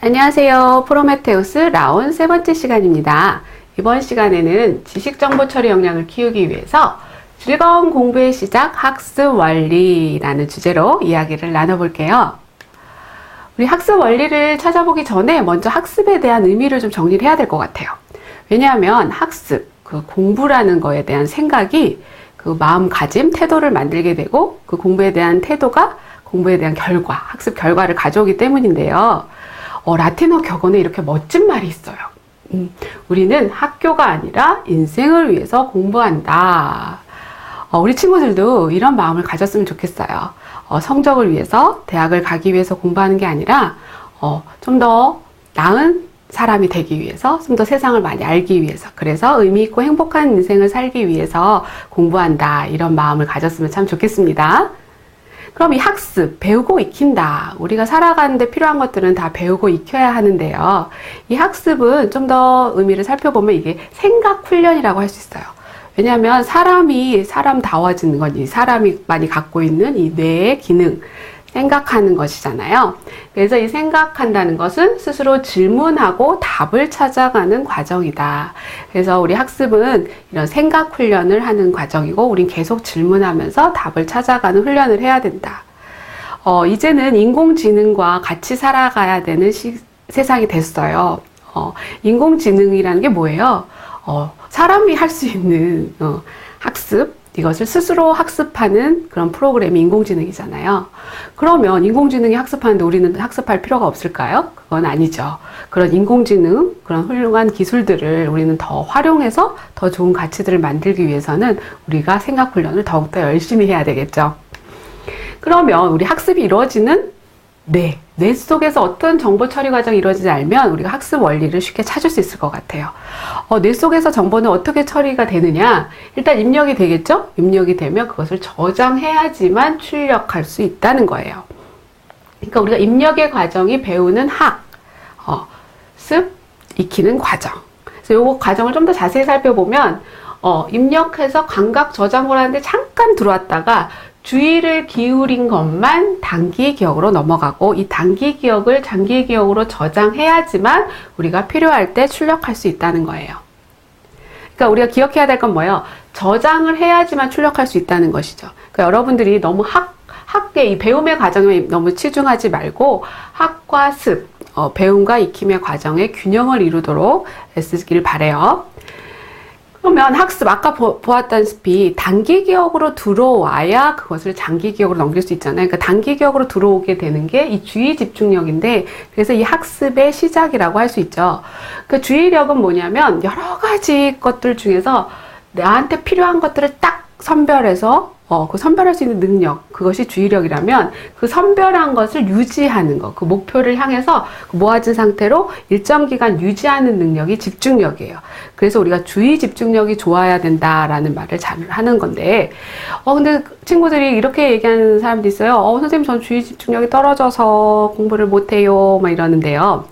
안녕하세요. 프로메테우스 라온 세 번째 시간입니다. 이번 시간에는 지식정보 처리 역량을 키우기 위해서 즐거운 공부의 시작 학습 원리라는 주제로 이야기를 나눠볼게요. 우리 학습 원리를 찾아보기 전에 먼저 학습에 대한 의미를 좀 정리를 해야 될 것 같아요. 왜냐하면 학습, 그 공부라는 거에 대한 생각이 그 마음가짐, 태도를 만들게 되고 그 공부에 대한 태도가 공부에 대한 결과, 학습 결과를 가져오기 때문인데요. 라틴어 격언에 이렇게 멋진 말이 있어요. 우리는 학교가 아니라 인생을 위해서 공부한다. 우리 친구들도 이런 마음을 가졌으면 좋겠어요. 성적을 위해서, 대학을 가기 위해서 공부하는 게 아니라 좀 더 나은 사람이 되기 위해서, 좀 더 세상을 많이 알기 위해서, 그래서 의미 있고 행복한 인생을 살기 위해서 공부한다. 이런 마음을 가졌으면 참 좋겠습니다. 그럼 이 학습, 배우고 익힌다. 우리가 살아가는데 필요한 것들은 다 배우고 익혀야 하는데요. 이 학습은 좀 더 의미를 살펴보면 이게 생각 훈련이라고 할 수 있어요. 왜냐하면 사람이 사람다워지는 건 이 사람이 많이 갖고 있는 이 뇌의 기능, 생각하는 것이잖아요. 그래서 이 생각한다는 것은 스스로 질문하고 답을 찾아가는 과정이다. 그래서 우리 학습은 이런 생각 훈련을 하는 과정이고, 우린 계속 질문하면서 답을 찾아가는 훈련을 해야 된다. 이제는 인공지능과 같이 살아가야 되는 세상이 됐어요. 인공지능이라는 게 뭐예요? 사람이 할 수 있는 학습, 이것을 스스로 학습하는 그런 프로그램이 인공지능이잖아요. 그러면 인공지능이 학습하는데 우리는 학습할 필요가 없을까요? 그건 아니죠. 그런 인공지능, 그런 훌륭한 기술들을 우리는 더 활용해서 더 좋은 가치들을 만들기 위해서는 우리가 생각 훈련을 더욱더 열심히 해야 되겠죠. 그러면 우리 학습이 이루어지는 뇌 속에서 어떤 정보 처리 과정이 이루어지지 알면 우리가 학습 원리를 쉽게 찾을 수 있을 것 같아요. 뇌 속에서 정보는 어떻게 처리가 되느냐? 일단 입력이 되겠죠? 입력이 되면 그것을 저장해야지만 출력할 수 있다는 거예요. 그러니까 우리가 입력의 과정이 배우는 습, 익히는 과정. 그래서 이 과정을 좀 더 자세히 살펴보면 입력해서 감각 저장을 하는데 잠깐 들어왔다가 주의를 기울인 것만 단기 기억으로 넘어가고, 이 단기 기억을 장기 기억으로 저장해야지만 우리가 필요할 때 출력할 수 있다는 거예요. 그러니까 우리가 기억해야 될 건 뭐예요? 저장을 해야지만 출력할 수 있다는 것이죠. 그러니까 여러분들이 너무 학의 이 배움의 과정에 너무 치중하지 말고 학과 습, 배움과 익힘의 과정에 균형을 이루도록 애쓰기를 바라요. 그러면 학습, 아까 보았다시피 단기 기억으로 들어와야 그것을 장기 기억으로 넘길 수 있잖아요. 그러니까 단기 기억으로 들어오게 되는 게 이 주의 집중력인데, 그래서 이 학습의 시작이라고 할 수 있죠. 그 주의력은 뭐냐면 여러 가지 것들 중에서 나한테 필요한 것들을 딱 선별해서 그 선별할 수 있는 능력, 그것이 주의력이라면 그 선별한 것을 유지하는 것, 그 목표를 향해서 모아진 상태로 일정 기간 유지하는 능력이 집중력이에요. 그래서 우리가 주의 집중력이 좋아야 된다라는 말을 잘 하는 건데, 근데 친구들이 이렇게 얘기하는 사람도 있어요. 선생님, 전 주의 집중력이 떨어져서 공부를 못해요. 막 이러는데요.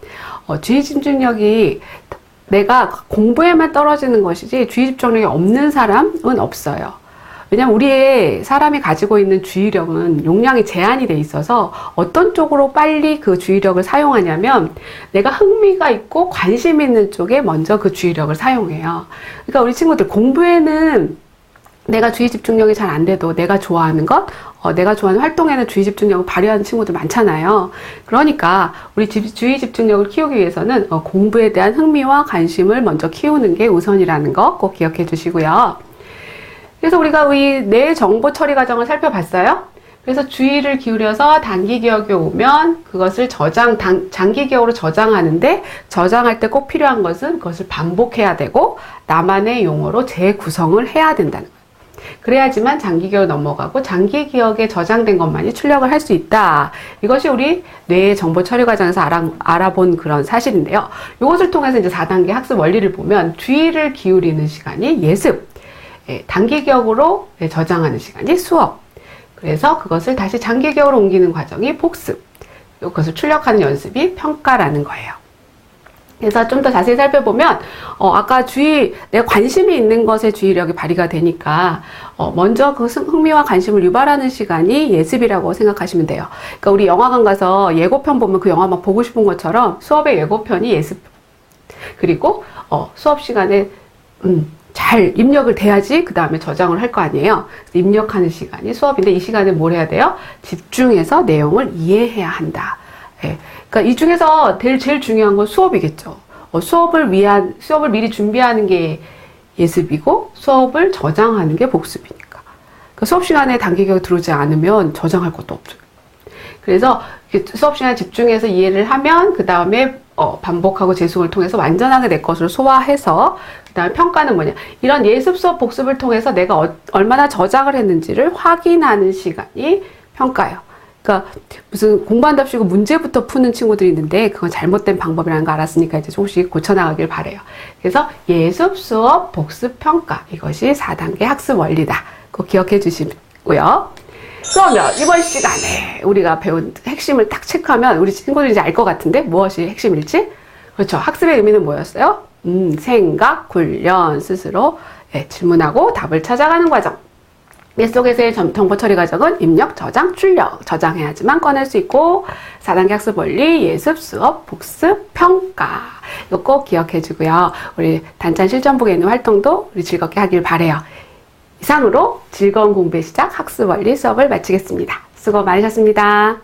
주의 집중력이 내가 공부에만 떨어지는 것이지 주의 집중력이 없는 사람은 없어요. 왜냐면 우리의 사람이 가지고 있는 주의력은 용량이 제한이 돼 있어서 어떤 쪽으로 빨리 그 주의력을 사용하냐면 내가 흥미가 있고 관심 있는 쪽에 먼저 그 주의력을 사용해요. 그러니까 우리 친구들 공부에는 내가 주의 집중력이 잘 안 돼도 내가 좋아하는 것, 내가 좋아하는 활동에는 주의 집중력을 발휘하는 친구들 많잖아요. 그러니까 우리 주의 집중력을 키우기 위해서는 공부에 대한 흥미와 관심을 먼저 키우는 게 우선이라는 거 꼭 기억해 주시고요. 그래서 우리가 이 뇌 정보 처리 과정을 살펴봤어요. 그래서 주의를 기울여서 단기 기억에 오면 그것을 장기 기억으로 저장하는데, 저장할 때 꼭 필요한 것은 그것을 반복해야 되고 나만의 용어로 재구성을 해야 된다는 거예요. 그래야지만 장기 기억으로 넘어가고 장기 기억에 저장된 것만이 출력을 할 수 있다. 이것이 우리 뇌의 정보 처리 과정에서 알아본 그런 사실인데요. 이것을 통해서 이제 4단계 학습 원리를 보면 주의를 기울이는 시간이 예습, 단기 기억으로 저장하는 시간이 수업, 그래서 그것을 다시 장기 기억으로 옮기는 과정이 복습, 그것을 출력하는 연습이 평가라는 거예요. 그래서 좀 더 자세히 살펴보면 아까 내가 관심이 있는 것에 주의력이 발휘가 되니까 먼저 그 흥미와 관심을 유발하는 시간이 예습이라고 생각하시면 돼요. 그러니까 우리 영화관 가서 예고편 보면 그 영화 막 보고 싶은 것처럼 수업의 예고편이 예습. 그리고 수업 시간에 잘 입력을 돼야지 그 다음에 저장을 할 거 아니에요. 입력하는 시간이 수업인데 이 시간에 뭘 해야 돼요? 집중해서 내용을 이해해야 한다. 예. 그러니까 이 중에서 제일 중요한 건 수업이겠죠. 수업을 미리 준비하는 게 예습이고 수업을 저장하는 게 복습이니까. 그러니까 수업 시간에 단계가 들어오지 않으면 저장할 것도 없죠. 그래서 수업 시간에 집중해서 이해를 하면 그 다음에 반복하고 재수를 통해서 완전하게 내 것을 소화해서 그 다음에 평가는 뭐냐. 이런 예습 수업 복습을 통해서 내가 얼마나 저장을 했는지를 확인하는 시간이 평가예요. 그러니까 무슨 공부한답시고 문제부터 푸는 친구들이 있는데 그건 잘못된 방법이라는 거 알았으니까 이제 조금씩 고쳐나가길 바래요. 그래서 예습 수업 복습 평가 이것이 4단계 학습 원리다. 꼭 기억해 주시고요. 그러면 이번 시간에 우리가 배운 핵심을 딱 체크하면 우리 친구들이 이제 알 것 같은데 무엇이 핵심일지? 그렇죠. 학습의 의미는 뭐였어요? 생각, 훈련, 스스로 질문하고 답을 찾아가는 과정. 뇌속에서의 정보 처리 과정은 입력, 저장, 출력. 저장해야지만 꺼낼 수 있고 4단계 학습 원리, 예습, 수업, 복습, 평가. 이거 꼭 기억해 주고요. 우리 단찬 실전북에 있는 활동도 우리 즐겁게 하길 바래요. 이상으로 즐거운 공부의 시작 학습 원리 수업을 마치겠습니다. 수고 많으셨습니다.